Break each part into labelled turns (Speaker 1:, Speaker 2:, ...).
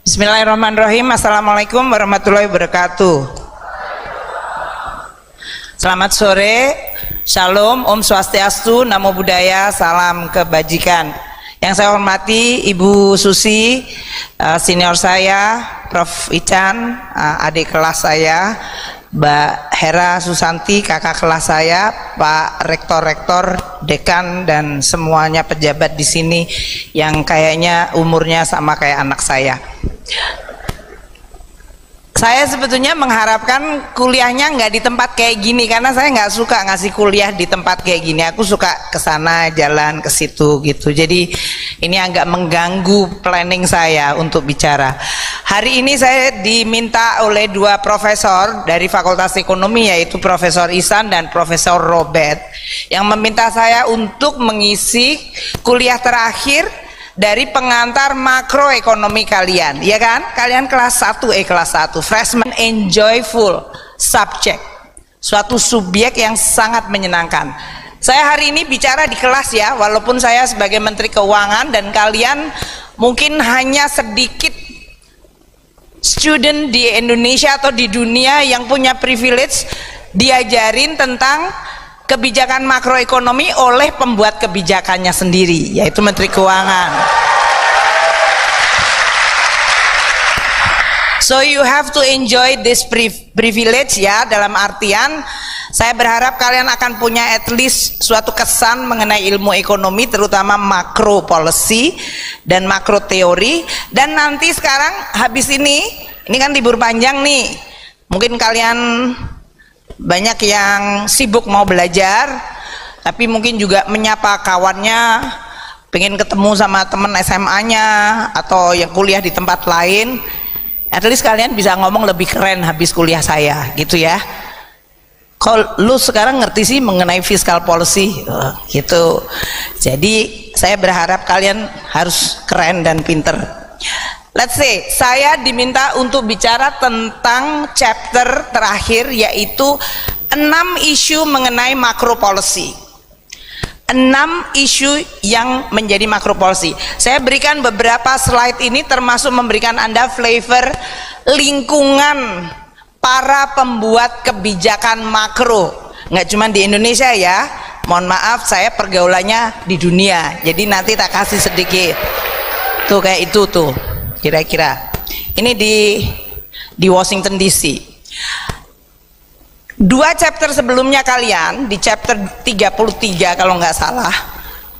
Speaker 1: Bismillahirrahmanirrahim. Assalamualaikum warahmatullahi wabarakatuh. Selamat sore, Shalom, Om Swastiastu, Namo Buddhaya, salam kebajikan. Yang saya hormati Ibu Susi, senior saya, Prof. Ican, adik kelas saya, Mbak Hera Susanti, kakak kelas saya, Pak Rektor-Rektor, Dekan, dan semuanya pejabat di sini yang kayaknya umurnya sama kayak anak saya. Saya sebetulnya mengharapkan kuliahnya nggak di tempat kayak gini, karena saya nggak suka ngasih kuliah di tempat kayak gini. Aku suka ke sana, jalan ke situ gitu. Jadi ini agak mengganggu planning saya untuk bicara. Hari ini saya diminta oleh dua profesor dari Fakultas Ekonomi, yaitu Profesor Ihsan dan Profesor Robert, yang meminta saya untuk mengisi kuliah terakhir dari pengantar makroekonomi kalian, ya kan? Kalian kelas 1, kelas 1, freshman, enjoyful subject, suatu subjek yang sangat menyenangkan. Saya hari ini bicara di kelas ya, walaupun saya sebagai Menteri Keuangan dan kalian mungkin hanya sedikit student di Indonesia atau di dunia yang punya privilege diajarin tentang kebijakan makroekonomi oleh pembuat kebijakannya sendiri, yaitu Menteri Keuangan. So you have to enjoy this privilege ya, dalam artian saya berharap kalian akan punya at least suatu kesan mengenai ilmu ekonomi, terutama makro policy dan makro teori. Dan nanti sekarang habis ini kan libur panjang nih, mungkin kalian banyak yang sibuk mau belajar, tapi mungkin juga menyapa kawannya, pengen ketemu sama temen SMA-nya atau yang kuliah di tempat lain. At least kalian bisa ngomong lebih keren habis kuliah saya gitu ya. Kalau lu sekarang ngerti sih mengenai fiscal policy gitu. Jadi saya berharap kalian harus keren dan pinter. Let's say saya diminta untuk bicara tentang chapter terakhir, yaitu 6 isu mengenai makro policy. 6 isu yang menjadi makro policy. Saya berikan beberapa slide ini termasuk memberikan Anda flavor lingkungan para pembuat kebijakan makro. Nggak cuma di Indonesia ya, mohon maaf saya pergaulannya di dunia, jadi nanti tak kasih sedikit tuh kayak itu tuh. Kira-kira ini di Washington DC. 2 chapter sebelumnya kalian, di chapter 33 kalau nggak salah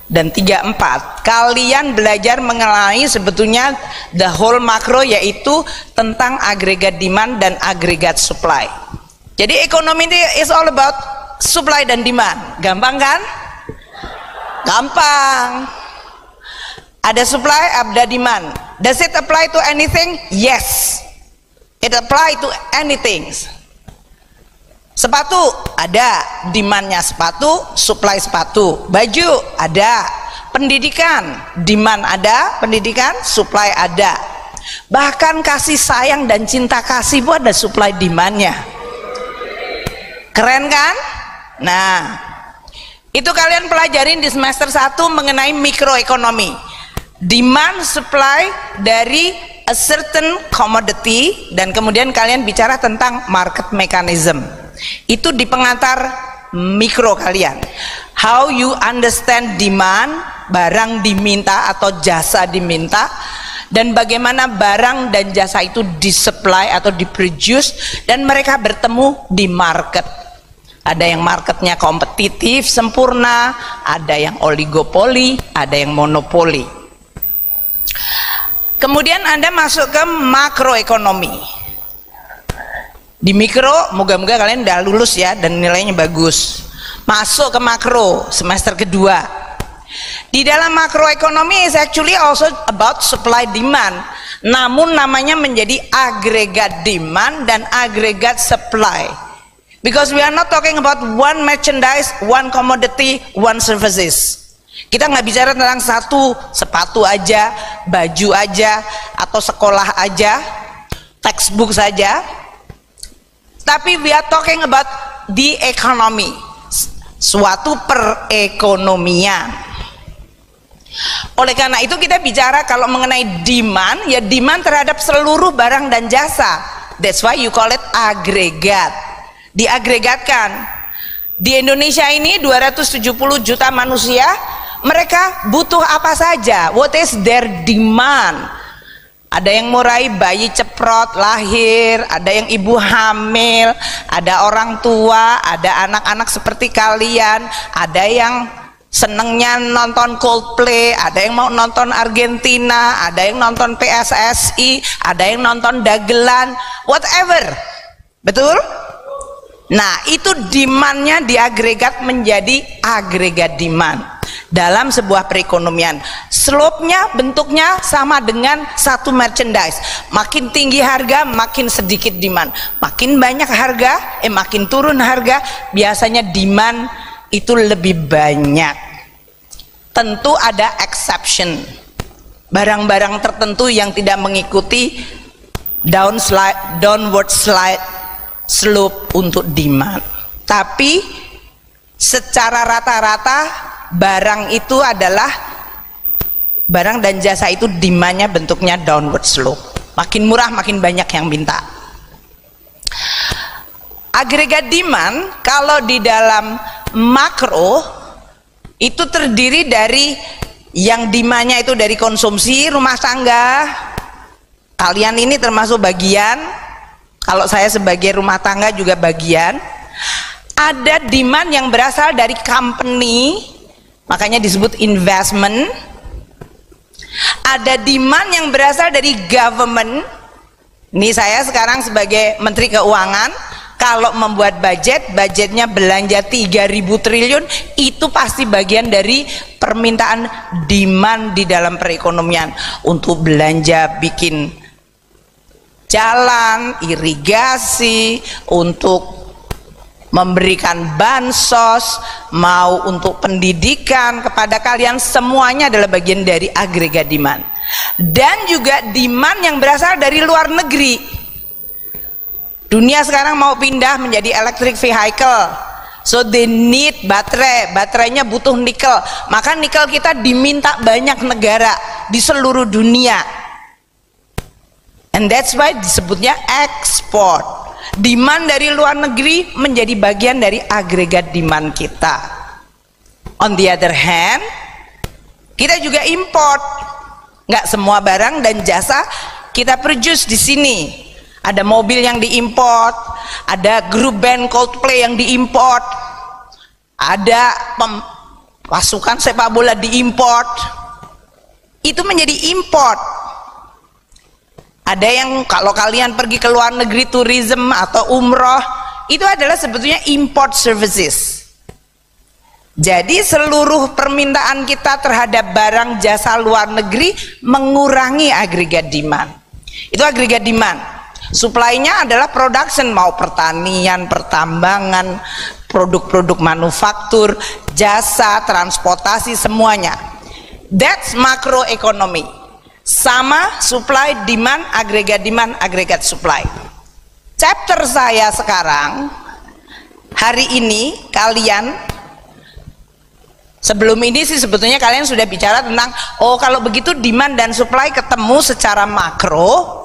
Speaker 1: dan 34, kalian belajar mengenai sebetulnya the whole macro, yaitu tentang agregat demand dan agregat supply. Jadi ekonomi ini is all about supply dan demand. Gampang kan? Gampang. Ada supply, ada demand. Does it apply to anything? Yes, it apply to anything. Sepatu ada, demandnya sepatu, supply sepatu. Baju ada, pendidikan, demand ada, pendidikan, supply ada. Bahkan kasih sayang dan cinta kasih pun ada supply demandnya. Keren kan? Nah, itu kalian pelajarin di semester 1 mengenai mikroekonomi. Demand supply dari a certain commodity, dan kemudian kalian bicara tentang market mechanism. Itu di pengantar mikro kalian. How you understand demand, barang diminta atau jasa diminta, dan bagaimana barang dan jasa itu disupply atau diproduce dan mereka bertemu di market. Ada yang marketnya kompetitif sempurna, ada yang oligopoli, ada yang monopoli. Kemudian Anda masuk ke makroekonomi. Di mikro, moga-moga kalian udah lulus ya dan nilainya bagus. Masuk ke makro semester kedua. Di dalam makroekonomi is actually also about supply demand. Namun namanya menjadi agregat demand dan agregat supply. Because we are not talking about one merchandise, one commodity, one services. Kita nggak bicara tentang satu sepatu aja, baju aja, atau sekolah aja, textbook saja. Tapi we are talking about the economy, suatu perekonomian. Oleh karena itu kita bicara kalau mengenai demand, ya demand terhadap seluruh barang dan jasa. That's why you call it agregat. Diagregatkan. Di Indonesia ini 270 juta manusia, mereka butuh apa saja? What is their demand? Ada yang mulai bayi ceprot lahir, ada yang ibu hamil, ada orang tua, ada anak-anak seperti kalian, ada yang senengnya nonton Coldplay, ada yang mau nonton Argentina, ada yang nonton PSSI, ada yang nonton dagelan, whatever. Betul? Nah, itu demandnya diagregat menjadi agregat demand dalam sebuah perekonomian. Slope-nya bentuknya sama dengan satu merchandise. Makin tinggi harga, makin sedikit demand. Makin banyak harga, makin turun harga, biasanya demand itu lebih banyak. Tentu ada exception, barang-barang tertentu yang tidak mengikuti downward slide slope untuk demand. Tapi secara rata-rata barang itu adalah barang dan jasa itu demandnya bentuknya downward slope. Makin murah makin banyak yang minta. Agregat demand kalau di dalam makro itu terdiri dari yang demandnya itu dari konsumsi rumah tangga. Kalian ini termasuk bagian, kalau saya sebagai rumah tangga juga bagian. Ada demand yang berasal dari company, makanya disebut investment. Ada demand yang berasal dari government. Ini saya sekarang sebagai Menteri Keuangan, kalau membuat budgetnya belanja 3.000 triliun, itu pasti bagian dari permintaan demand di dalam perekonomian untuk belanja bikin jalan, irigasi, untuk memberikan bansos, mau untuk pendidikan kepada kalian, semuanya adalah bagian dari agregat demand. Dan juga demand yang berasal dari luar negeri. Dunia sekarang mau pindah menjadi electric vehicle, so they need baterainya butuh nikel, maka nikel kita diminta banyak negara di seluruh dunia, and that's why disebutnya ekspor. Demand dari luar negeri menjadi bagian dari agregat demand kita. On the other hand, kita juga import. Nggak semua barang dan jasa kita produce di sini. Ada mobil yang diimport, ada grup band Coldplay yang diimport, ada pasukan sepak bola diimport. Itu menjadi import. Ada yang kalau kalian pergi ke luar negeri tourism atau umroh, itu adalah sebetulnya import services. Jadi seluruh permintaan kita terhadap barang jasa luar negeri mengurangi agregat demand. Itu agregat demand. Supply-nya adalah production, mau pertanian, pertambangan, produk-produk manufaktur, jasa, transportasi, semuanya. That's makroekonomi. Sama supply, demand, agregat supply. Chapter saya sekarang, hari ini kalian, sebelum ini sih sebetulnya kalian sudah bicara tentang, oh kalau begitu demand dan supply ketemu secara makro,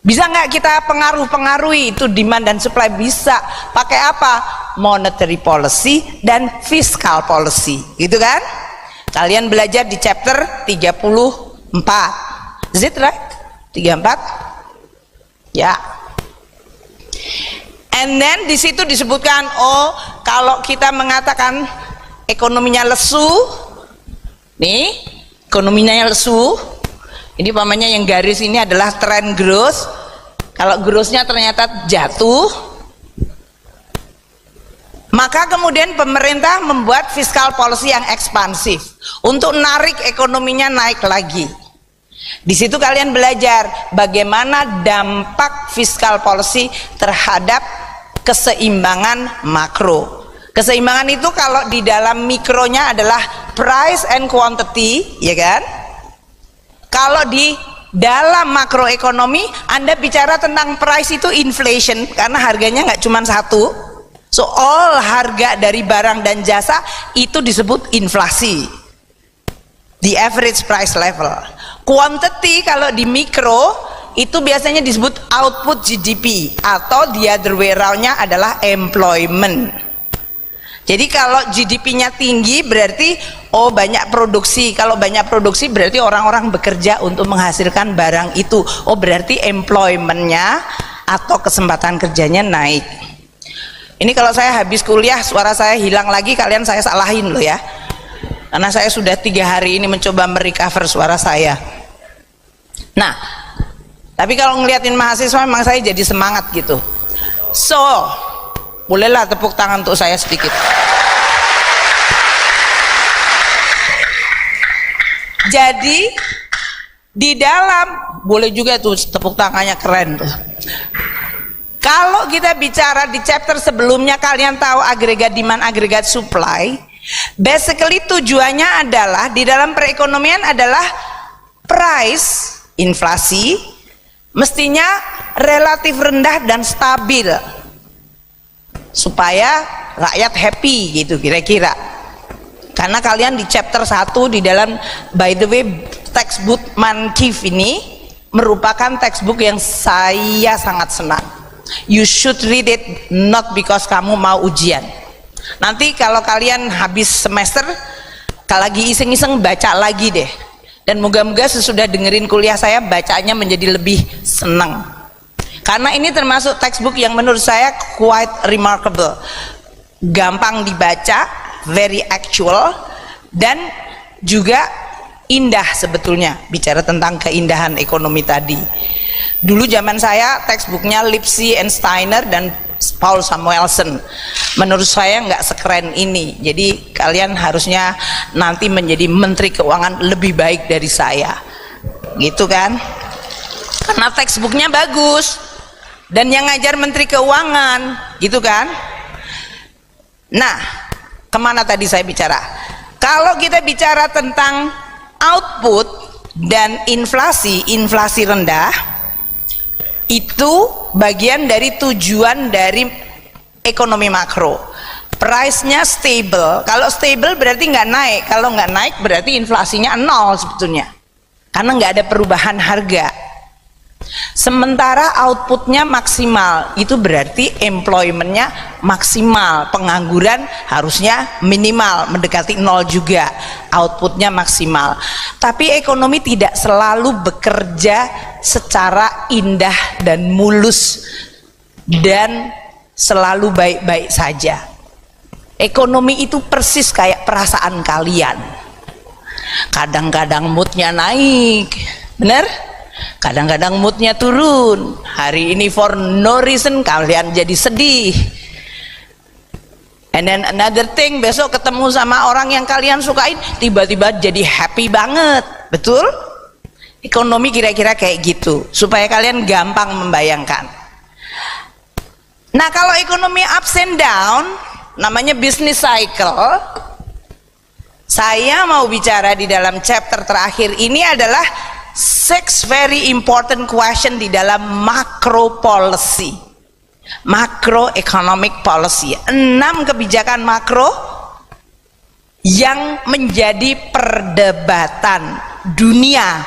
Speaker 1: bisa nggak kita pengaruhi itu demand dan supply? Bisa. Pakai apa? Monetary policy dan fiscal policy, gitu kan? Kalian belajar di chapter 34. Is it right? 34? Ya. And then di situ disebutkan, oh kalau kita mengatakan ekonominya lesu, nih ekonominya lesu, ini pamannya yang garis ini adalah trend growth. Kalau growth-nya ternyata jatuh, maka kemudian pemerintah membuat fiscal policy yang ekspansif untuk narik ekonominya naik lagi. Di situ kalian belajar bagaimana dampak fiscal policy terhadap keseimbangan makro. Keseimbangan itu kalau di dalam mikronya adalah price and quantity, ya kan? Kalau di dalam makroekonomi Anda bicara tentang price itu inflation, karena harganya nggak cuma satu. So all harga dari barang dan jasa itu disebut inflasi. the average price level. Quantity kalau di mikro itu biasanya disebut output GDP, atau the other way round-nya adalah employment. Jadi kalau GDP-nya tinggi berarti oh banyak produksi. Kalau banyak produksi berarti orang-orang bekerja untuk menghasilkan barang itu. Oh berarti employment-nya atau kesempatan kerjanya naik. Ini kalau saya habis kuliah suara saya hilang lagi, kalian saya salahin loh ya. Karena saya sudah 3 hari ini mencoba merecover suara saya. Nah, tapi kalau ngeliatin mahasiswa memang saya jadi semangat gitu. So, bolehlah tepuk tangan untuk saya sedikit. Jadi di dalam, boleh juga tuh tepuk tangannya keren tuh. Kalau kita bicara di chapter sebelumnya, kalian tahu agregat demand, agregat supply. Basically tujuannya adalah di dalam perekonomian adalah price, inflasi mestinya relatif rendah dan stabil, supaya rakyat happy gitu kira-kira. Karena kalian di chapter 1 di dalam, by the way, textbook Mankif ini merupakan textbook yang saya sangat senang. You should read it not because kamu mau ujian. Nanti kalau kalian habis semester, kalau lagi iseng-iseng baca lagi deh. Dan moga-moga sesudah dengerin kuliah saya bacanya menjadi lebih senang. Karena ini termasuk textbook yang menurut saya quite remarkable, gampang dibaca, very actual, dan juga indah sebetulnya. Bicara tentang keindahan ekonomi tadi, dulu zaman saya textbooknya Lipsy and Steiner dan Paul Samuelson. Menurut saya nggak sekeren ini. Jadi kalian harusnya nanti menjadi menteri keuangan lebih baik dari saya, gitu kan? Karena textbooknya bagus dan yang ngajar menteri keuangan, gitu kan? Nah, kemana tadi saya bicara? Kalau kita bicara tentang output dan inflasi, inflasi rendah itu bagian dari tujuan dari ekonomi makro. Price-nya stable. Kalau stable berarti nggak naik. Kalau nggak naik berarti inflasinya 0 sebetulnya, karena nggak ada perubahan harga. Sementara outputnya maksimal, itu berarti employment-nya maksimal, pengangguran harusnya minimal, mendekati 0 juga, outputnya maksimal. Tapi ekonomi tidak selalu bekerja secara indah dan mulus dan selalu baik-baik saja. Ekonomi itu persis kayak perasaan kalian. Kadang-kadang moodnya naik, bener? Kadang-kadang moodnya turun. Hari ini for no reason kalian jadi sedih. And then another thing, besok ketemu sama orang yang kalian sukain, tiba-tiba jadi happy banget. Betul? Ekonomi kira-kira kayak gitu, supaya kalian gampang membayangkan. Nah, kalau ekonomi ups and down, namanya business cycle. Saya mau bicara di dalam chapter terakhir ini adalah 6 very important question di dalam macro policy, macroeconomic policy. 6 kebijakan makro yang menjadi perdebatan dunia.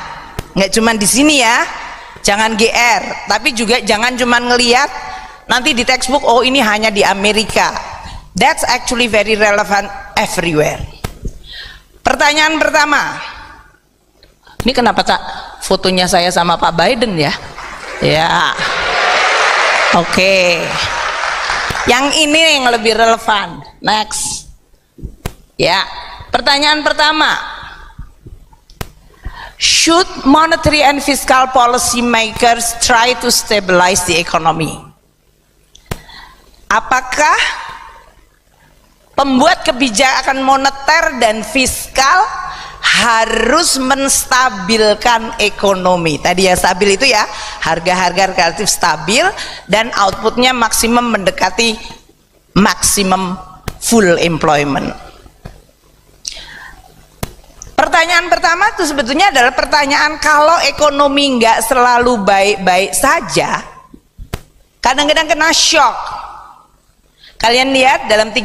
Speaker 1: Nggak cuma di sini ya, jangan GR, tapi juga jangan cuma ngelihat nanti di textbook oh ini hanya di Amerika. That's actually very relevant everywhere. Pertanyaan pertama, ini kenapa tak fotonya saya sama Pak Biden ya? Ya, oke. Yang ini yang lebih relevan. Next. Ya, pertanyaan pertama. Should monetary and fiscal policy makers try to stabilize the economy? Apakah pembuat kebijakan moneter dan fiskal harus menstabilkan ekonomi? Tadi ya stabil itu ya, harga-harga relatif stabil dan outputnya maksimum mendekati maksimum full employment. Pertanyaan pertama itu sebetulnya adalah pertanyaan, kalau ekonomi nggak selalu baik-baik saja, kadang-kadang kena shock. Kalian lihat dalam 3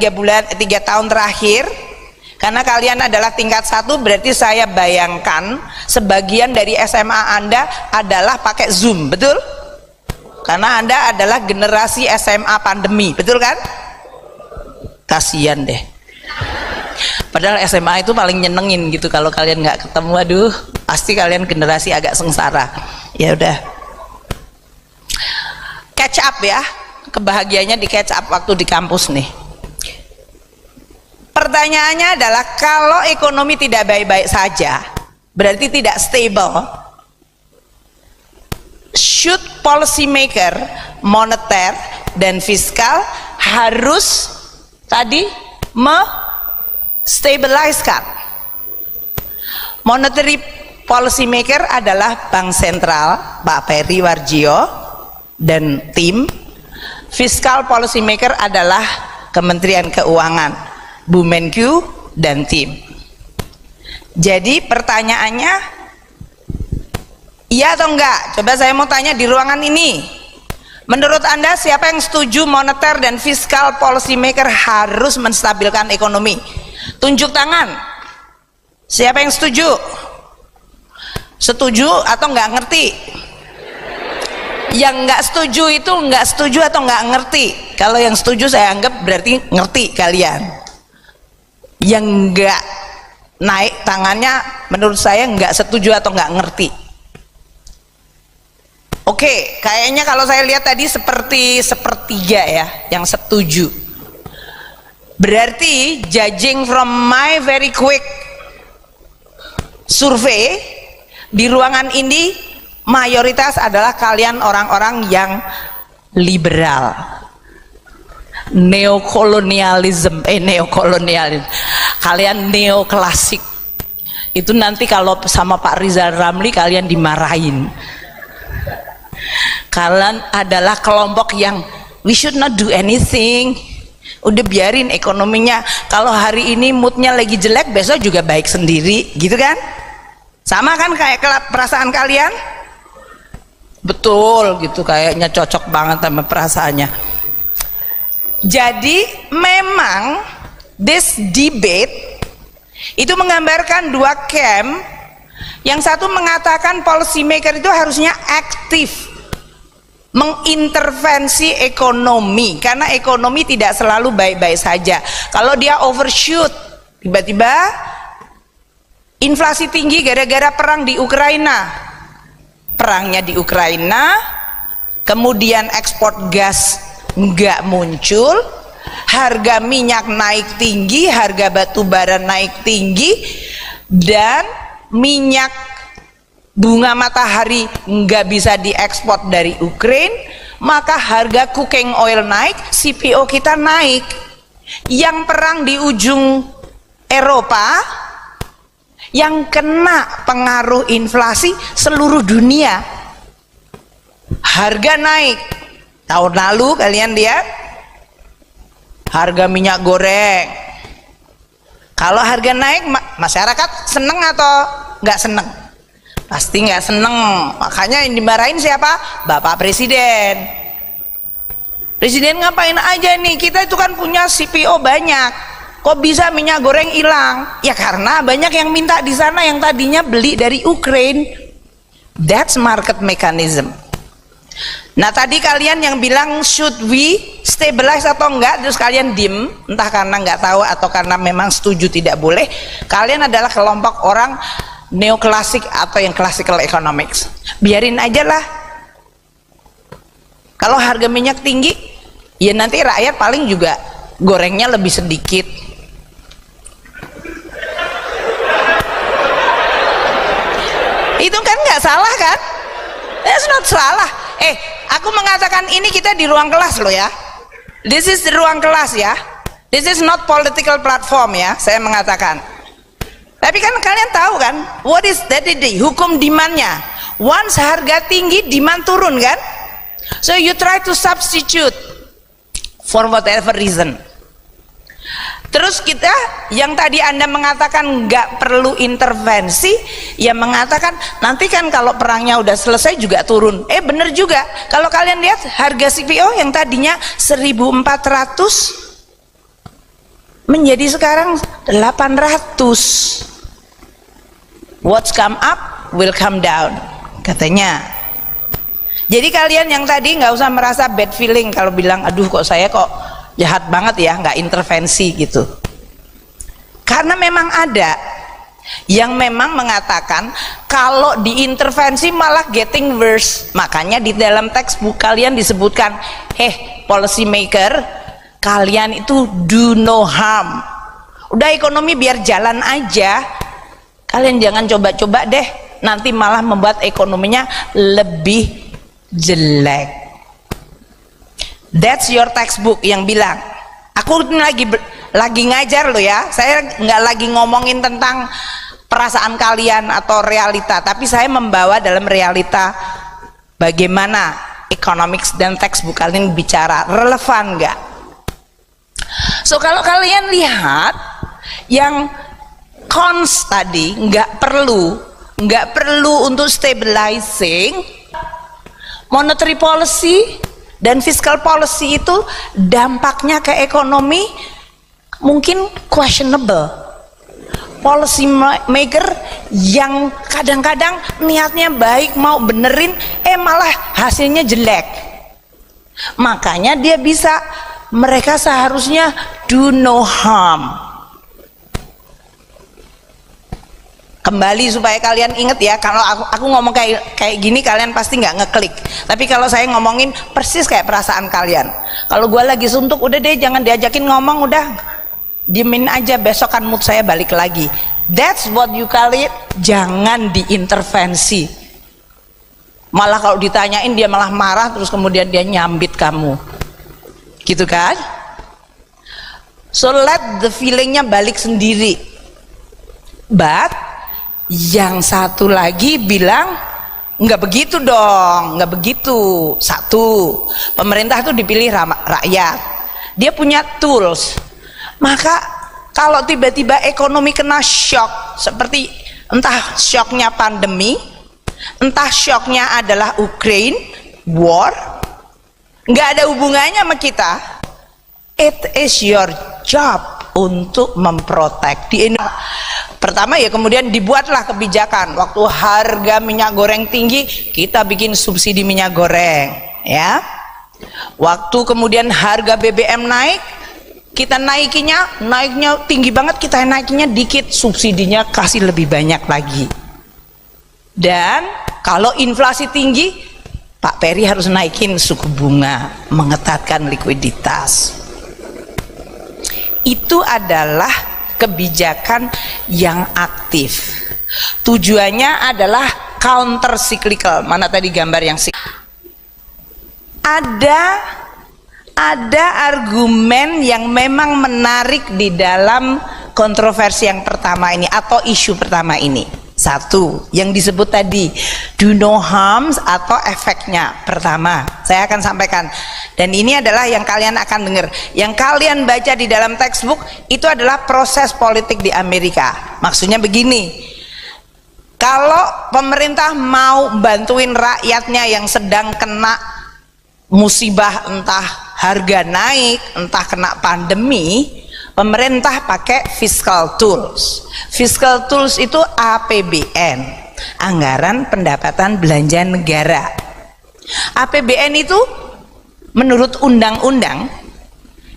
Speaker 1: tahun terakhir, Karena kalian adalah tingkat 1, berarti saya bayangkan sebagian dari SMA Anda adalah pakai Zoom, betul? Karena Anda adalah generasi SMA pandemi, betul kan? Kasian deh. Padahal SMA itu paling nyenengin gitu, kalau kalian nggak ketemu, aduh, pasti kalian generasi agak sengsara. Ya udah. Catch up ya, kebahagiaannya di catch up waktu di kampus nih. Pertanyaannya adalah, kalau ekonomi tidak baik-baik saja, berarti tidak stable, should policy maker, moneter dan fiskal harus tadi stabiliskan. Monetary policy maker adalah Bank Sentral, Pak Peri Warjio dan tim. Fiscal policy maker adalah Kementerian Keuangan, Bu Menkyu dan tim. Jadi pertanyaannya, iya atau enggak? Coba saya mau tanya di ruangan ini. Menurut Anda siapa yang setuju moneter dan fiscal policy maker harus menstabilkan ekonomi? Tunjuk tangan. Siapa yang setuju? Setuju atau enggak ngerti? Yang enggak setuju itu enggak setuju atau enggak ngerti? Kalau yang setuju saya anggap berarti ngerti kalian. Yang enggak naik tangannya menurut saya enggak setuju atau enggak ngerti. Oke, kayaknya kalau saya lihat tadi seperti sepertiga ya yang setuju. Berarti judging from my very quick survei, di ruangan ini mayoritas adalah kalian orang-orang yang liberal. Neokolonialisme, kalian neoklasik. Itu nanti kalau sama Pak Rizal Ramli kalian dimarahin. Kalian adalah kelompok yang we should not do anything, udah biarin ekonominya, kalau hari ini moodnya lagi jelek besok juga baik sendiri, gitu kan? Sama kan kayak perasaan kalian? Betul gitu, kayaknya cocok banget sama perasaannya. Jadi memang this debate itu menggambarkan dua camp. Yang satu mengatakan policy maker itu harusnya aktif mengintervensi ekonomi, karena ekonomi tidak selalu baik-baik saja. Kalau dia overshoot, tiba-tiba inflasi tinggi gara-gara perang di Ukraina, perangnya di Ukraina, kemudian ekspor gas nggak muncul, harga minyak naik tinggi, harga batu bara naik tinggi, dan minyak bunga matahari nggak bisa diekspor dari Ukraine, maka harga cooking oil naik, CPO kita naik. Yang perang di ujung Eropa, yang kena pengaruh inflasi seluruh dunia, harga naik. Tahun lalu kalian lihat harga minyak goreng, kalau harga naik masyarakat seneng atau nggak seneng? Pasti nggak seneng. Makanya yang dimarahin siapa? Bapak Presiden. Presiden ngapain aja nih, kita itu kan punya CPO banyak, kok bisa minyak goreng hilang? Ya karena banyak yang minta di sana yang tadinya beli dari Ukraine. That's market mechanism. Nah tadi kalian yang bilang should we stabilize atau enggak, terus kalian diem, entah karena nggak tahu atau karena memang setuju tidak boleh. Kalian adalah kelompok orang neoklasik atau yang classical economics. Biarin aja lah, kalau harga minyak tinggi ya nanti rakyat paling juga gorengnya lebih sedikit. Itu kan nggak salah kan? That's not salah. Aku mengatakan ini kita di ruang kelas loh ya. This is the ruang kelas ya. This is not political platform ya. Saya mengatakan. Tapi kan kalian tahu kan, what is that hukum demandnya? Once harga tinggi, demand turun kan? So you try to substitute for whatever reason. Terus kita yang tadi Anda mengatakan nggak perlu intervensi, ya mengatakan nanti kan kalau perangnya udah selesai juga turun. Bener juga. Kalau kalian lihat harga CPO yang tadinya 1.400 menjadi sekarang 800. What's come up will come down, katanya. Jadi kalian yang tadi nggak usah merasa bad feeling kalau bilang, aduh kok saya kok jahat banget ya, nggak intervensi gitu. Karena memang ada yang memang mengatakan kalau diintervensi malah getting worse. Makanya di dalam textbook kalian disebutkan, policy maker, kalian itu do no harm. Udah ekonomi biar jalan aja, kalian jangan coba-coba deh, nanti malah membuat ekonominya lebih jelek. That's your textbook yang bilang. Aku lagi ngajar loh ya, saya nggak lagi ngomongin tentang perasaan kalian atau realita, tapi saya membawa dalam realita bagaimana economics dan textbook kalian bicara, relevan nggak? So kalau kalian lihat yang cons tadi, nggak perlu untuk stabilizing, monetary policy dan fiscal policy itu dampaknya ke ekonomi mungkin questionable. Policy maker yang kadang-kadang niatnya baik mau benerin, malah hasilnya jelek. Makanya dia bisa, mereka seharusnya do no harm. Kembali supaya kalian inget ya, kalau aku ngomong kayak gini kalian pasti nggak ngeklik, tapi kalau saya ngomongin persis kayak perasaan kalian. Kalau gue lagi suntuk, udah deh jangan diajakin ngomong, udah diemin aja, besok kan mood saya balik lagi. That's what you call it, jangan diintervensi. Malah kalau ditanyain dia malah marah, terus kemudian dia nyambit kamu, gitu kan? So let the feelingnya balik sendiri. But yang satu lagi bilang nggak begitu dong, nggak begitu. Satu, pemerintah itu dipilih rakyat, dia punya tools. Maka kalau tiba-tiba ekonomi kena shock, seperti entah shocknya pandemi, entah shocknya adalah Ukraine war, nggak ada hubungannya sama kita. It is your job untuk memprotek. Pertama ya, kemudian dibuatlah kebijakan. Waktu harga minyak goreng tinggi, kita bikin subsidi minyak goreng, ya. Waktu kemudian harga BBM naik, kita naiknya tinggi banget, kita naikinya dikit, subsidinya kasih lebih banyak lagi. Dan kalau inflasi tinggi, Pak Peri harus naikin suku bunga, mengetatkan likuiditas. Itu adalah kebijakan yang aktif. Tujuannya adalah counter cyclical. Mana tadi gambar yang ada argumen yang memang menarik di dalam kontroversi yang pertama ini atau isu pertama ini. Satu, yang disebut tadi do no harms atau efeknya. Pertama, saya akan sampaikan, dan ini adalah yang kalian akan dengar, yang kalian baca di dalam textbook itu adalah proses politik di Amerika. Maksudnya begini, kalau pemerintah mau bantuin rakyatnya yang sedang kena musibah, entah harga naik, entah kena pandemi, pemerintah pakai fiscal tools. Fiscal tools itu APBN, anggaran pendapatan belanja negara. APBN itu menurut undang-undang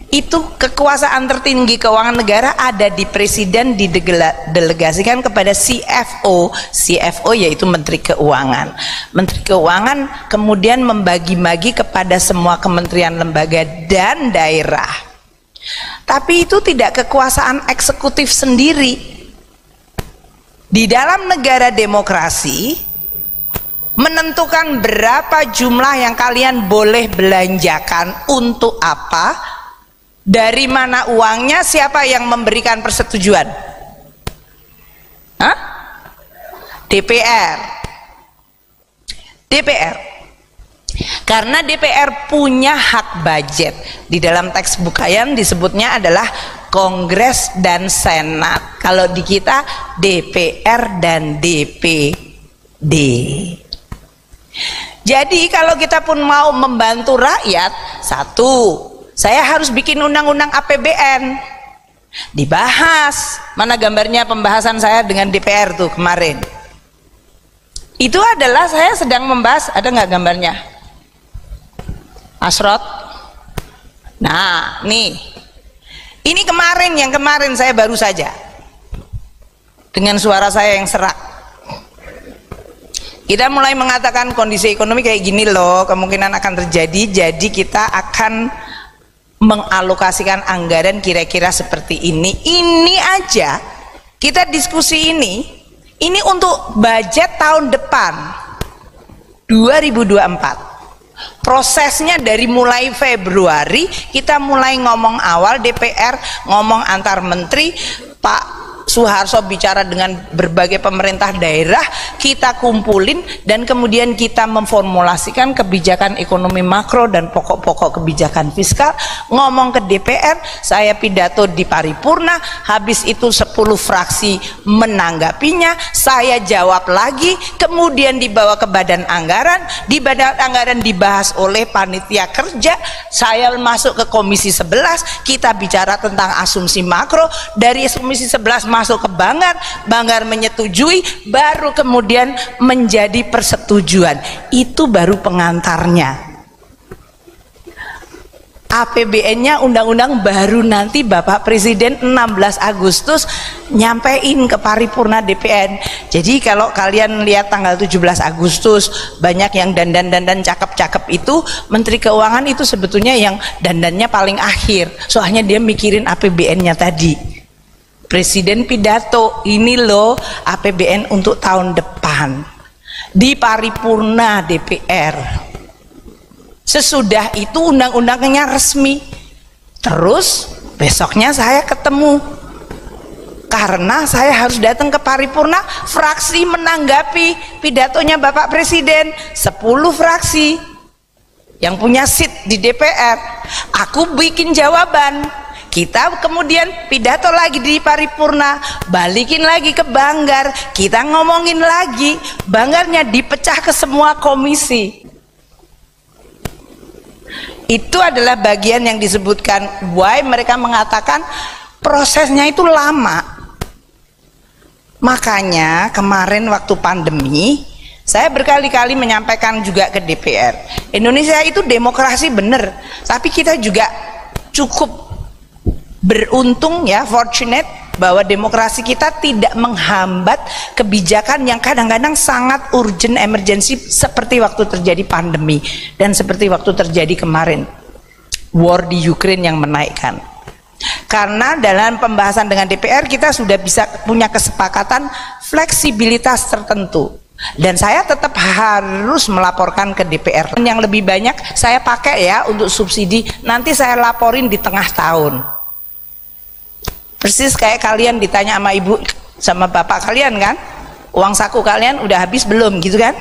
Speaker 1: itu kekuasaan tertinggi keuangan negara ada di presiden, didelegasikan kepada CFO. CFO yaitu Menteri Keuangan. Menteri Keuangan kemudian membagi-bagi kepada semua kementerian, lembaga dan daerah. Tapi itu tidak kekuasaan eksekutif sendiri. Di dalam negara demokrasi, menentukan berapa jumlah yang kalian boleh belanjakan untuk apa, dari mana uangnya, siapa yang memberikan persetujuan? DPR. Karena DPR punya hak budget. Di dalam textbook kalian disebutnya adalah Kongres dan Senat. Kalau di kita DPR dan DPD. Jadi kalau kita pun mau membantu rakyat, satu, saya harus bikin undang-undang APBN. Dibahas. Mana gambarnya pembahasan saya dengan DPR tuh kemarin? Itu adalah saya sedang membahas, ada nggak gambarnya? Asrot. Nah, nih. Ini kemarin, yang kemarin saya baru saja. Dengan suara saya yang serak. Kita mulai mengatakan kondisi ekonomi kayak gini loh, kemungkinan akan terjadi, jadi kita akan mengalokasikan anggaran kira-kira seperti ini. Ini aja kita diskusi ini untuk budget tahun depan 2024. Prosesnya dari mulai Februari kita mulai ngomong awal, DPR ngomong antar menteri, Pak Suharto bicara dengan berbagai pemerintah daerah, kita kumpulin dan kemudian kita memformulasikan kebijakan ekonomi makro dan pokok-pokok kebijakan fiskal, ngomong ke DPR, saya pidato di paripurna, habis itu 10 fraksi menanggapinya, saya jawab lagi, kemudian dibawa ke badan anggaran, di badan anggaran dibahas oleh panitia kerja, saya masuk ke komisi 11, kita bicara tentang asumsi makro, dari komisi 11 masuk ke Banggar menyetujui, baru kemudian menjadi persetujuan. Itu baru pengantarnya. APBN-nya undang-undang baru nanti Bapak Presiden 16 Agustus nyampein ke paripurna DPR. Jadi kalau kalian lihat tanggal 17 Agustus banyak yang dandan-dandan cakep-cakep, itu Menteri Keuangan itu sebetulnya yang dandannya paling akhir, soalnya dia mikirin APBN-nya tadi. Presiden pidato, ini loh APBN untuk tahun depan di paripurna DPR. Sesudah itu undang-undangnya resmi. Terus besoknya saya ketemu, karena saya harus datang ke paripurna, fraksi menanggapi pidatonya Bapak Presiden, 10 fraksi yang punya seat di DPR. Aku bikin jawaban, kita kemudian pidato lagi di paripurna, balikin lagi ke Banggar, kita ngomongin lagi, Banggarnya dipecah ke semua komisi. Itu adalah bagian yang disebutkan why mereka mengatakan prosesnya itu lama. Makanya kemarin waktu pandemi saya berkali-kali menyampaikan juga ke DPR, Indonesia itu demokrasi bener, tapi kita juga cukup beruntung ya, fortunate, bahwa demokrasi kita tidak menghambat kebijakan yang kadang-kadang sangat urgent, emergency, seperti waktu terjadi pandemi dan seperti waktu terjadi kemarin war di Ukraine yang menaikkan. Karena dalam pembahasan dengan DPR kita sudah bisa punya kesepakatan fleksibilitas tertentu, dan saya tetap harus melaporkan ke DPR. Yang lebih banyak saya pakai ya untuk subsidi, nanti saya laporin di tengah tahun. Persis kayak kalian ditanya sama ibu sama bapak kalian kan, uang saku kalian udah habis belum, gitu kan?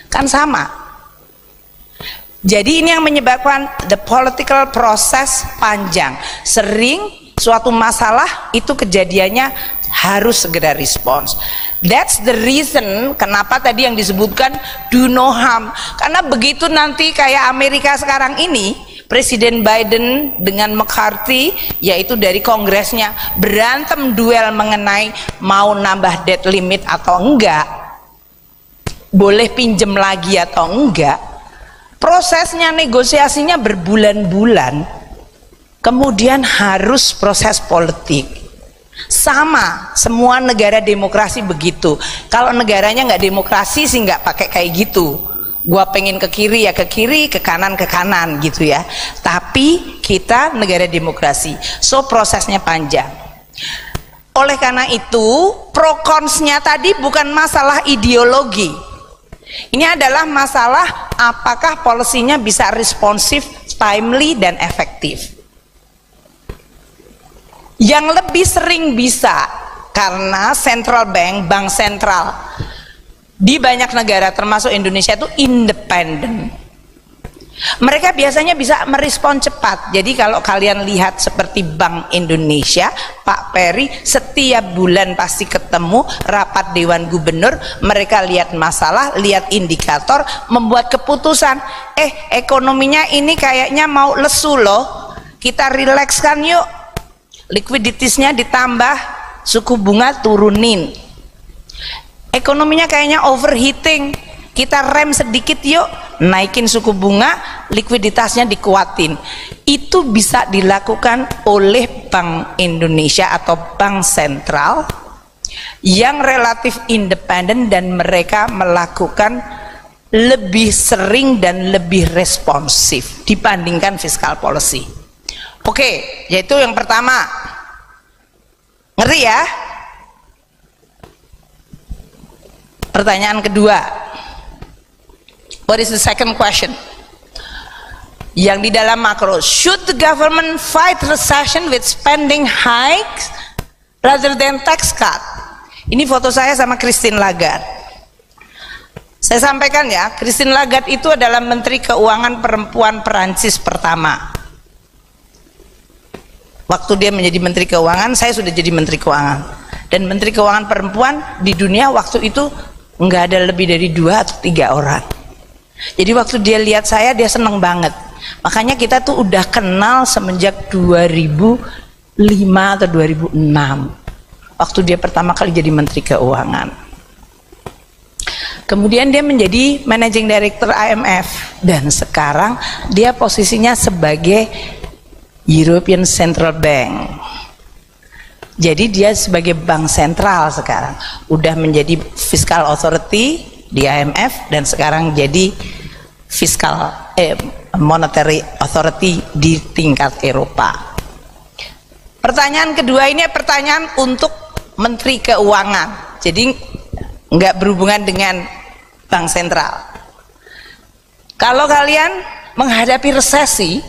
Speaker 1: Kan sama. Jadi ini yang menyebabkan the political process panjang. Sering suatu masalah itu kejadiannya harus segera respons. That's the reason kenapa tadi yang disebutkan do no harm. Karena begitu nanti kayak Amerika sekarang ini, Presiden Biden dengan McCarthy, yaitu dari kongresnya, berantem duel mengenai mau nambah debt limit atau enggak, boleh pinjem lagi atau enggak. Prosesnya, negosiasinya berbulan-bulan, kemudian harus proses politik. Sama, semua negara demokrasi begitu. Kalau negaranya nggak demokrasi sih nggak pakai kayak gitu, gua pengen ke kiri ya ke kiri, ke kanan gitu ya. Tapi kita negara demokrasi, so prosesnya panjang. Oleh karena itu pro consnya tadi bukan masalah ideologi, ini adalah masalah apakah polisinya bisa responsif, timely, dan efektif. Yang lebih sering bisa, karena central bank, bank sentral di banyak negara termasuk Indonesia itu independen. Mereka biasanya bisa merespon cepat. Jadi kalau kalian lihat seperti Bank Indonesia, Pak Peri setiap bulan pasti ketemu rapat Dewan Gubernur, mereka lihat masalah, lihat indikator, membuat keputusan. Ekonominya ini kayaknya mau lesu loh, kita rilekskan yuk. likuiditasnya ditambah, suku bunga turunin, ekonominya kayaknya overheating, kita rem sedikit yuk, naikin suku bunga, likuiditasnya dikuatin. Itu bisa dilakukan oleh Bank Indonesia atau bank sentral yang relatif independen dan mereka melakukan lebih sering dan lebih responsif dibandingkan fiscal policy. Oke, yaitu yang pertama. Ngerti ya? Pertanyaan kedua. What is the second question? Yang di dalam makro, should the government fight recession with spending hikes rather than tax cut? Ini foto saya sama Christine Lagarde. Saya sampaikan ya, Christine Lagarde itu adalah Menteri Keuangan perempuan Perancis pertama. Waktu dia menjadi Menteri Keuangan, saya sudah jadi Menteri Keuangan. Dan Menteri Keuangan perempuan di dunia waktu itu nggak ada lebih dari 2 atau 3 orang. Jadi waktu dia lihat saya, dia seneng banget. Makanya kita tuh udah kenal semenjak 2005 atau 2006. Waktu dia pertama kali jadi Menteri Keuangan. Kemudian dia menjadi Managing Director IMF. Dan sekarang dia posisinya sebagai European Central Bank. Jadi dia sebagai bank sentral sekarang. Udah menjadi Fiscal Authority di IMF dan sekarang jadi Monetary Authority di tingkat Eropa. Pertanyaan kedua ini pertanyaan untuk Menteri Keuangan. Jadi nggak berhubungan dengan bank sentral. Kalau kalian menghadapi resesi,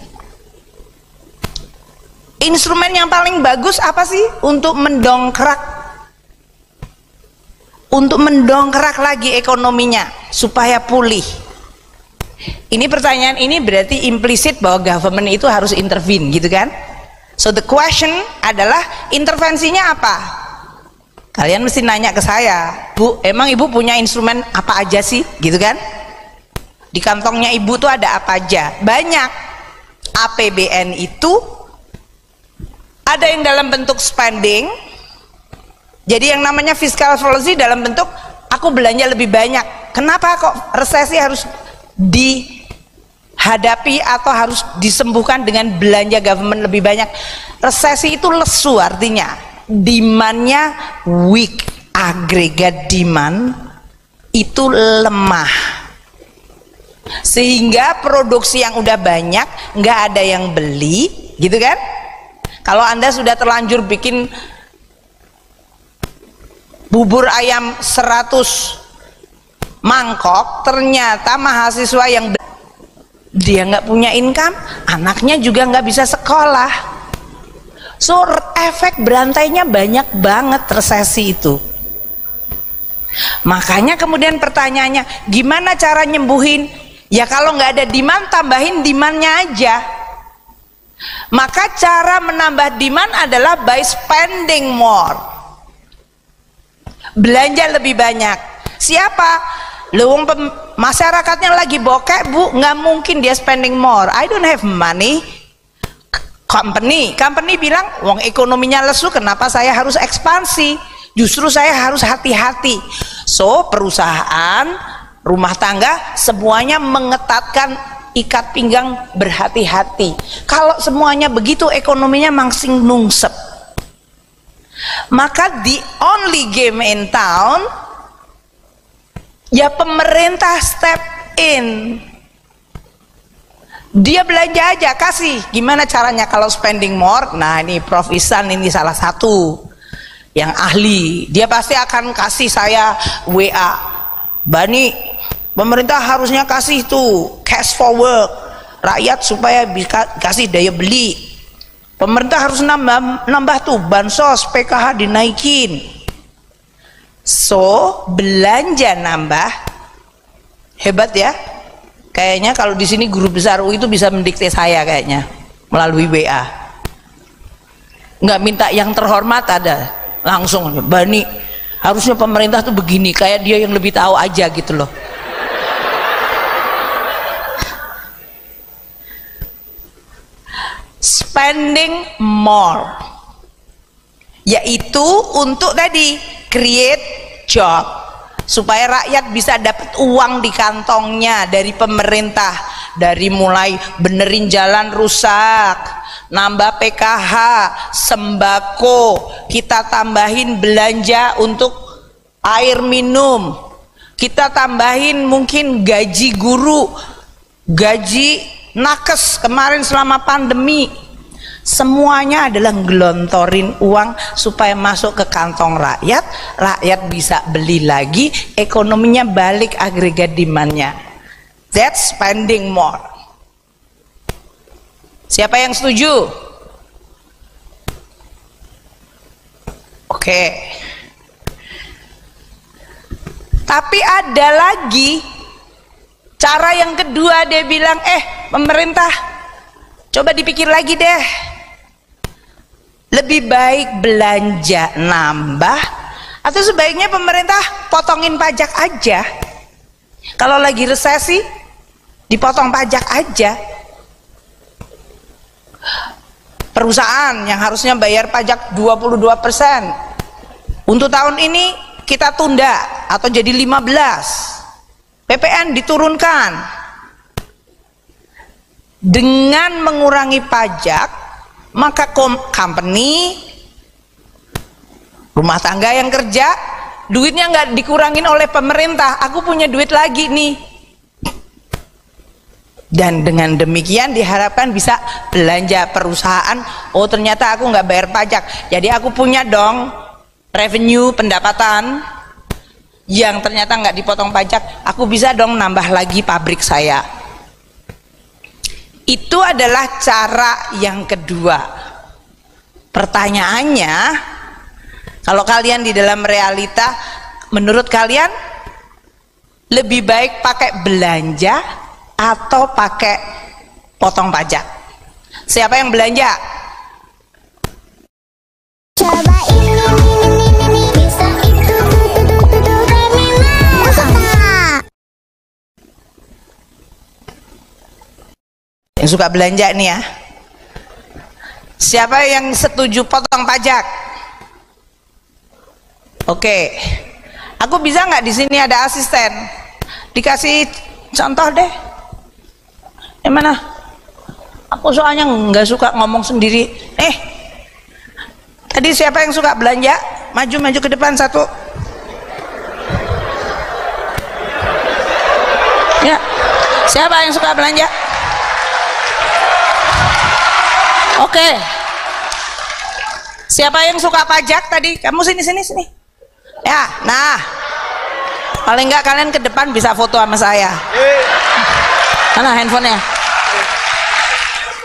Speaker 1: instrumen yang paling bagus apa sih untuk mendongkrak lagi ekonominya supaya pulih? Ini pertanyaan ini berarti implisit bahwa government itu harus intervene, gitu kan? So the question adalah intervensinya apa? Kalian mesti nanya ke saya, Bu, emang Ibu punya instrumen apa aja sih? Gitu kan? Di kantongnya Ibu tuh ada apa aja? Banyak. APBN itu ada yang dalam bentuk spending. Jadi yang namanya fiscal policy dalam bentuk aku belanja lebih banyak. Kenapa kok resesi harus dihadapi atau harus disembuhkan dengan belanja government lebih banyak? Resesi itu lesu, artinya demandnya weak, agregat demand itu lemah, sehingga produksi yang udah banyak nggak ada yang beli, gitu kan? Kalau Anda sudah terlanjur bikin bubur ayam 100 mangkok, ternyata mahasiswa yang dia nggak punya income, anaknya juga nggak bisa sekolah. So efek berantainya banyak banget resesi itu. Makanya kemudian pertanyaannya, gimana cara nyembuhin? Ya kalau nggak ada demand, tambahin demandnya aja. Maka cara menambah demand adalah by spending more, belanja lebih banyak. Siapa? Lewung masyarakatnya lagi bokek, Bu, nggak mungkin dia spending more. I don't have money. Company bilang, wong ekonominya lesu, kenapa saya harus ekspansi? Justru saya harus hati-hati. So perusahaan, rumah tangga, semuanya mengetatkan ikat pinggang, berhati-hati. Kalau semuanya begitu, ekonominya mangsing nungsep. Maka the only game in town, ya pemerintah step in. Dia belanja aja, kasih. Gimana caranya kalau spending more? Nah ini Prof. Ihsan ini salah satu yang ahli. Dia pasti akan kasih saya WA, Bani, pemerintah harusnya kasih tuh cash forward rakyat supaya bisa kasih daya beli. Pemerintah harus nambah tuh bansos, PKH dinaikin. So belanja nambah, hebat ya. Kayaknya kalau di sini guru besar UI itu bisa mendikte saya kayaknya melalui WA. Nggak minta yang terhormat, ada langsung, Bani, harusnya pemerintah tuh begini, kayak dia yang lebih tahu aja gitu loh. Spending more. yaitu untuk tadi create job supaya rakyat bisa dapat uang di kantongnya dari pemerintah, dari mulai benerin jalan rusak, nambah PKH, sembako, kita tambahin belanja untuk air minum, kita tambahin mungkin gaji guru, gaji nakes kemarin selama pandemi. Semuanya adalah gelontorin uang supaya masuk ke kantong rakyat, rakyat bisa beli lagi, ekonominya balik agregat demandnya. That's spending more. Siapa yang setuju? Oke. Tapi ada lagi cara yang kedua, dia bilang, pemerintah coba dipikir lagi deh, lebih baik belanja nambah atau sebaiknya pemerintah potongin pajak aja. Kalau lagi resesi dipotong pajak aja. Perusahaan yang harusnya bayar pajak 22%, untuk tahun ini kita tunda atau jadi 15%. PPN diturunkan. Dengan mengurangi pajak, maka company, rumah tangga yang kerja, duitnya nggak dikurangin oleh pemerintah. Aku punya duit lagi nih. Dan dengan demikian diharapkan bisa belanja perusahaan. Oh, ternyata aku nggak bayar pajak, jadi aku punya dong revenue, pendapatan yang ternyata nggak dipotong pajak. Aku bisa dong nambah lagi pabrik saya. Itu adalah cara yang kedua. Pertanyaannya, kalau kalian di dalam realita, menurut kalian lebih baik pakai belanja atau pakai potong pajak? Siapa yang belanja?
Speaker 2: Coba ini bisa itu
Speaker 1: yang suka belanja nih ya. Siapa yang setuju potong pajak? Oke. Aku bisa nggak di sini ada asisten? Dikasih contoh deh. Yang mana? Aku soalnya nggak suka ngomong sendiri. Tadi siapa yang suka belanja? Maju ke depan satu. Ya. Siapa yang suka belanja? Oke. Siapa yang suka pajak tadi? Kamu sini. Ya, nah. Paling enggak kalian ke depan bisa foto sama saya. Mana handphonenya?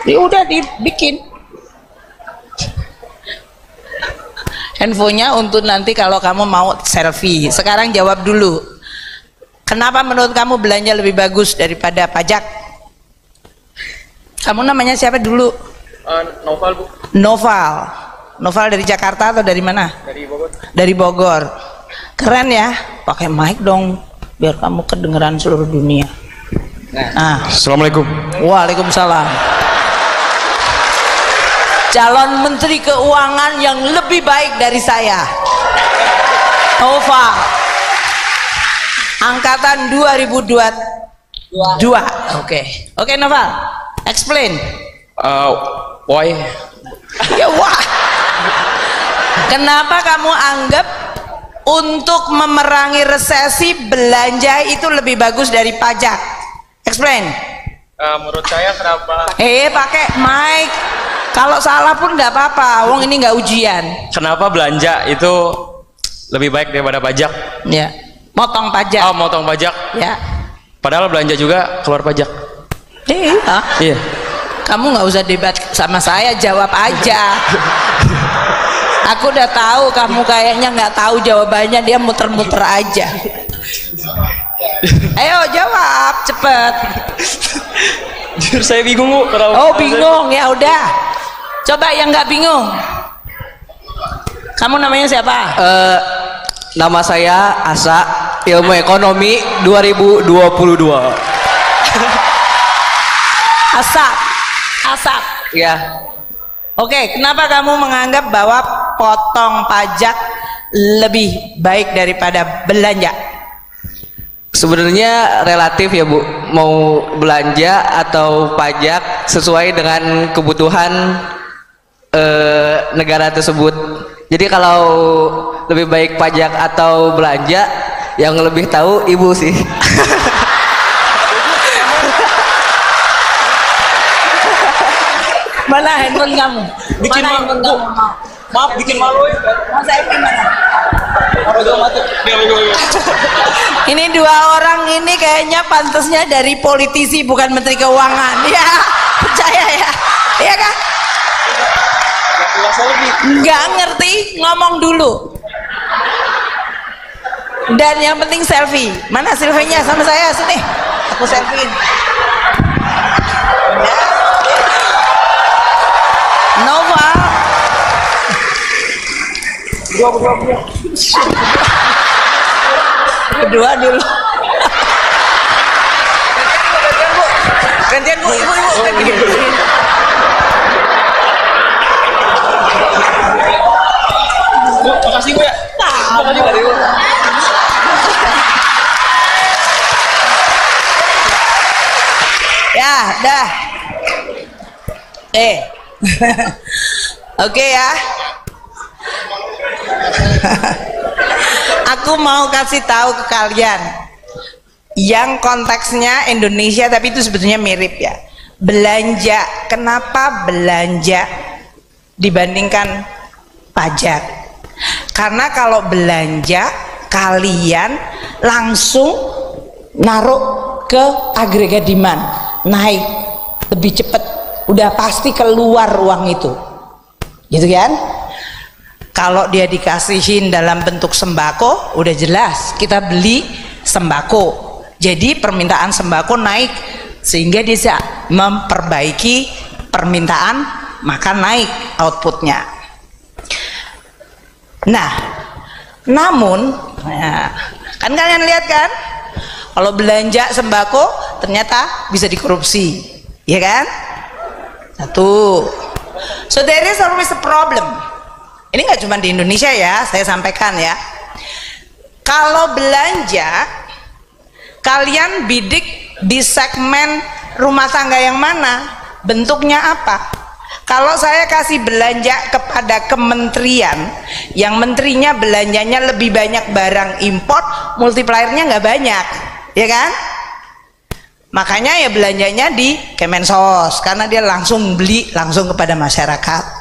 Speaker 1: Udah dibikin. Handphonenya untuk nanti kalau kamu mau selfie. Sekarang jawab dulu. Kenapa menurut kamu belanja lebih bagus daripada pajak? Kamu namanya siapa dulu?
Speaker 3: Noval, Bu.
Speaker 1: Noval dari Jakarta atau dari mana?
Speaker 3: Dari Bogor.
Speaker 1: Dari Bogor. Keren ya, pakai mic dong biar kamu kedengeran seluruh dunia. Nah.
Speaker 3: Assalamualaikum.
Speaker 1: Waalaikumsalam. Calon Menteri Keuangan yang lebih baik dari saya, Noval, angkatan 2022. Oke, Noval, explain.
Speaker 3: Why?
Speaker 1: Ya, wah. Kenapa kamu anggap untuk memerangi resesi belanja itu lebih bagus dari pajak? Explain.
Speaker 3: Menurut saya kenapa?
Speaker 1: Pakai mic. Kalau salah pun nggak apa-apa. Wong ini nggak ujian.
Speaker 3: Kenapa belanja itu lebih baik daripada pajak?
Speaker 1: Ya. Motong pajak.
Speaker 3: Oh, motong pajak.
Speaker 1: Ya.
Speaker 3: Padahal belanja juga keluar pajak. Iya.
Speaker 1: Kamu nggak usah debat sama saya, jawab aja. Aku udah tahu kamu kayaknya nggak tahu jawabannya, dia muter-muter aja. Ayo jawab cepet.
Speaker 3: Jujur saya bingung, Bu.
Speaker 1: Oh, bingung, ya udah. Coba yang nggak bingung. Kamu namanya siapa?
Speaker 4: Nama saya Asa, Ilmu Ekonomi 2022.
Speaker 1: Asap.
Speaker 4: Ya.
Speaker 1: Oke, kenapa kamu menganggap bahwa potong pajak lebih baik daripada belanja?
Speaker 4: Sebenarnya relatif ya Bu, mau belanja atau pajak sesuai dengan kebutuhan negara tersebut. Jadi kalau lebih baik pajak atau belanja, yang lebih tahu Ibu sih.
Speaker 1: Mana handphone kamu?
Speaker 3: Bikin
Speaker 1: Mana handphone kamu?
Speaker 3: Maaf bikin malu ya.
Speaker 1: Mau saya gimana?
Speaker 3: Dia.
Speaker 1: Ini dua orang ini kayaknya pantasnya dari politisi bukan menteri keuangan. Ya, percaya ya. Iya kan? Nggak ngerti, ngomong dulu. Dan yang penting selfie. Mana selfie-nya sama saya? Sini, aku selfie. Nova. Berdua dulu. Gantian Bu, ibu.
Speaker 3: Bu, makasih Bu ya. Makasih Bu.
Speaker 1: Ya, dah. Oke ya. Aku mau kasih tahu ke kalian yang konteksnya Indonesia tapi itu sebetulnya mirip ya. Belanja, kenapa belanja dibandingkan pajak? Karena kalau belanja kalian langsung naruh ke agregat demand, naik lebih cepat, udah pasti keluar uang itu, gitu kan? Kalau dia dikasihin dalam bentuk sembako, udah jelas kita beli sembako. Jadi permintaan sembako naik sehingga dia bisa memperbaiki permintaan, maka naik outputnya. Nah, namun, kan kalian lihat kan, kalau belanja sembako ternyata bisa dikorupsi, ya kan? Satu. So there is always a problem. Ini nggak cuma di Indonesia ya, saya sampaikan ya. Kalau belanja, kalian bidik di segmen rumah tangga yang mana? Bentuknya apa? Kalau saya kasih belanja kepada kementerian, yang menterinya belanjanya lebih banyak barang import, multipliernya nggak banyak, ya kan? Makanya ya belanjanya di Kemensos, karena dia langsung beli langsung kepada masyarakat.